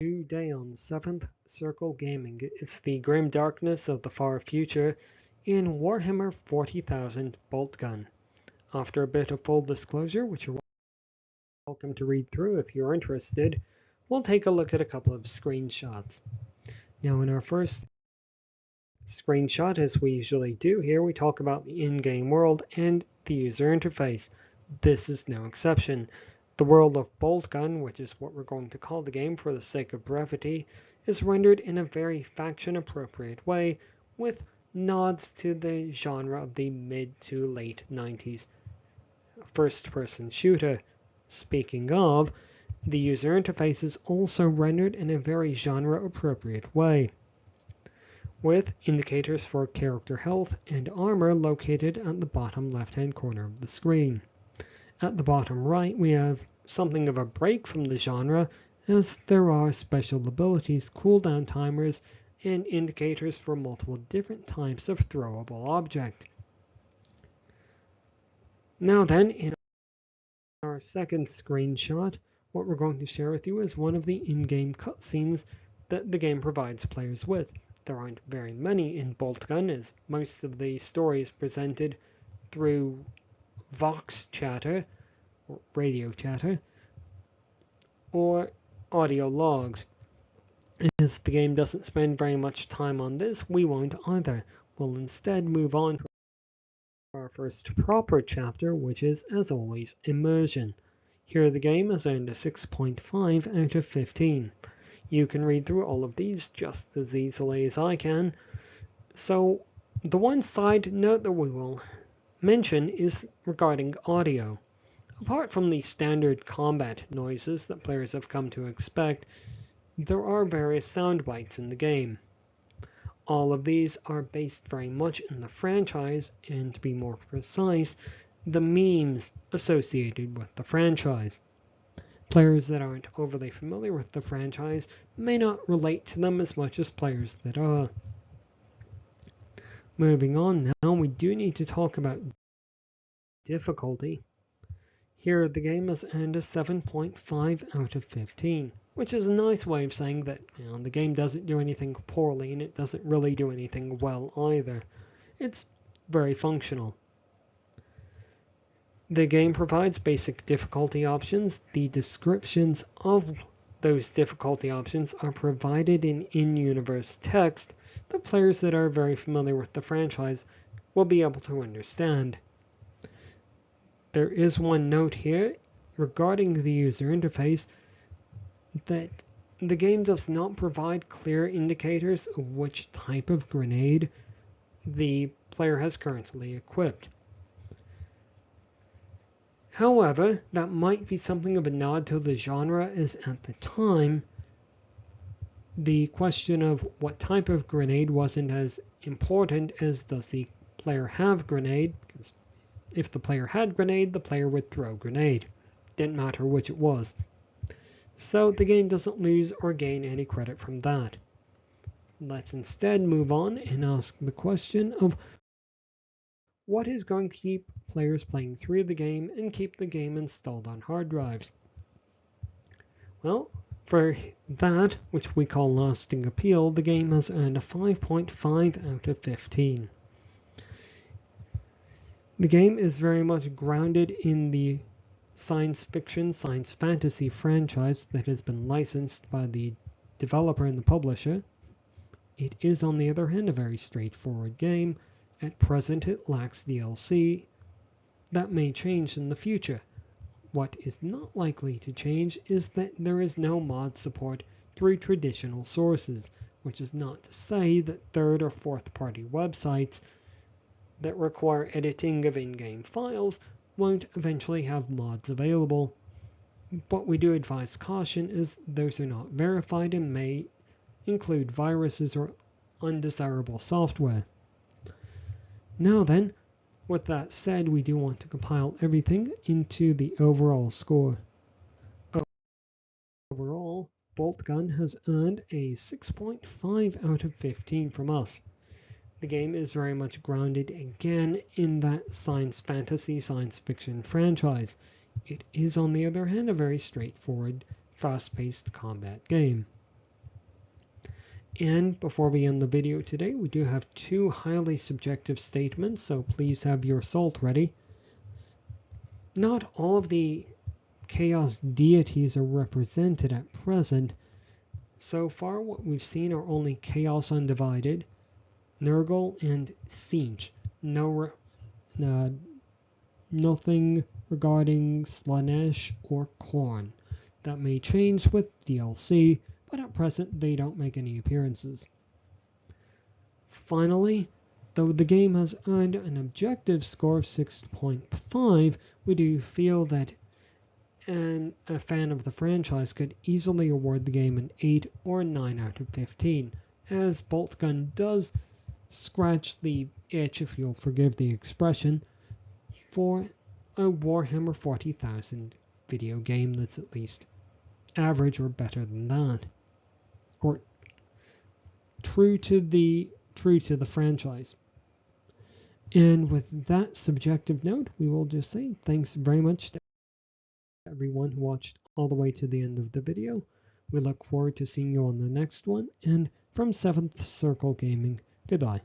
Today on 7th Circle Gaming, it's the grim darkness of the far future in Warhammer 40,000 Boltgun. After a bit of full disclosure, which you're welcome to read through if you're interested, we'll take a look at a couple of screenshots. Now in our first screenshot, as we usually do here, we talk about the in-game world and the user interface. This is no exception. The world of Boltgun, which is what we're going to call the game for the sake of brevity, is rendered in a very faction-appropriate way, with nods to the genre of the mid to late 90s first-person shooter. Speaking of, the user interface is also rendered in a very genre-appropriate way, with indicators for character health and armor located at the bottom left-hand corner of the screen. At the bottom right, we have something of a break from the genre, as there are special abilities, cooldown timers, and indicators for multiple different types of throwable object. Now then, in our second screenshot, what we're going to share with you is one of the in-game cutscenes that the game provides players with. There aren't very many in Boltgun, as most of the story is presented through Vox chatter, or radio chatter, or audio logs. As the game doesn't spend very much time on this, we won't either. We'll instead move on to our first proper chapter, which is, as always, immersion. Here the game has earned a 6.5 out of 15. You can read through all of these just as easily as I can. So the one side note that we will mention is regarding audio. Apart from the standard combat noises that players have come to expect, there are various sound bites in the game. All of these are based very much in the franchise, and to be more precise, the memes associated with the franchise. Players that aren't overly familiar with the franchise may not relate to them as much as players that are. Moving on now, we do need to talk about difficulty. Here the game has earned a 7.5 out of 15, which is a nice way of saying that the game doesn't do anything poorly and it doesn't really do anything well either. It's very functional. The game provides basic difficulty options. The descriptions of those difficulty options are provided in in-universe text that players that are very familiar with the franchise will be able to understand. There is one note here regarding the user interface that the game does not provide clear indicators of which type of grenade the player has currently equipped. However, that might be something of a nod to the genre, as at the time, the question of what type of grenade wasn't as important as does the player have grenade, because if the player had grenade, the player would throw grenade. Didn't matter which it was. So the game doesn't lose or gain any credit from that. Let's instead move on and ask the question of what is going to keep players playing through the game and keep the game installed on hard drives. Well, for that, which we call lasting appeal, the game has earned a 5.5 out of 15. The game is very much grounded in the science fiction, science fantasy franchise that has been licensed by the developer and the publisher. It is, on the other hand, a very straightforward game. At present, it lacks DLC. That may change in the future. What is not likely to change is that there is no mod support through traditional sources, which is not to say that third or fourth party websites that require editing of in-game files won't eventually have mods available, but we do advise caution as those are not verified and may include viruses or undesirable software. Now then, with that said, we do want to compile everything into the overall score. Overall, Boltgun has earned a 6.5 out of 15 from us. The game is very much grounded again in that science fantasy, science fiction franchise. It is, on the other hand, a very straightforward, fast-paced combat game. And before we end the video today, we do have 2 highly subjective statements, so please have your salt ready. Not all of the chaos deities are represented at present. So far, what we've seen are only Chaos Undivided, Nurgle, and Siege. Nothing regarding Slanesh or Khorne. That may change with DLC, but at present they don't make any appearances. Finally, though the game has earned an objective score of 6.5, we do feel that a fan of the franchise could easily award the game an 8 or 9 out of 15, as Boltgun does scratch the itch, if you'll forgive the expression, for a Warhammer 40,000 video game that's at least average or better than that, or true to the franchise. And with that subjective note, we will just say thanks very much to everyone who watched all the way to the end of the video. We look forward to seeing you on the next one, and from 7th Circle Gaming, goodbye.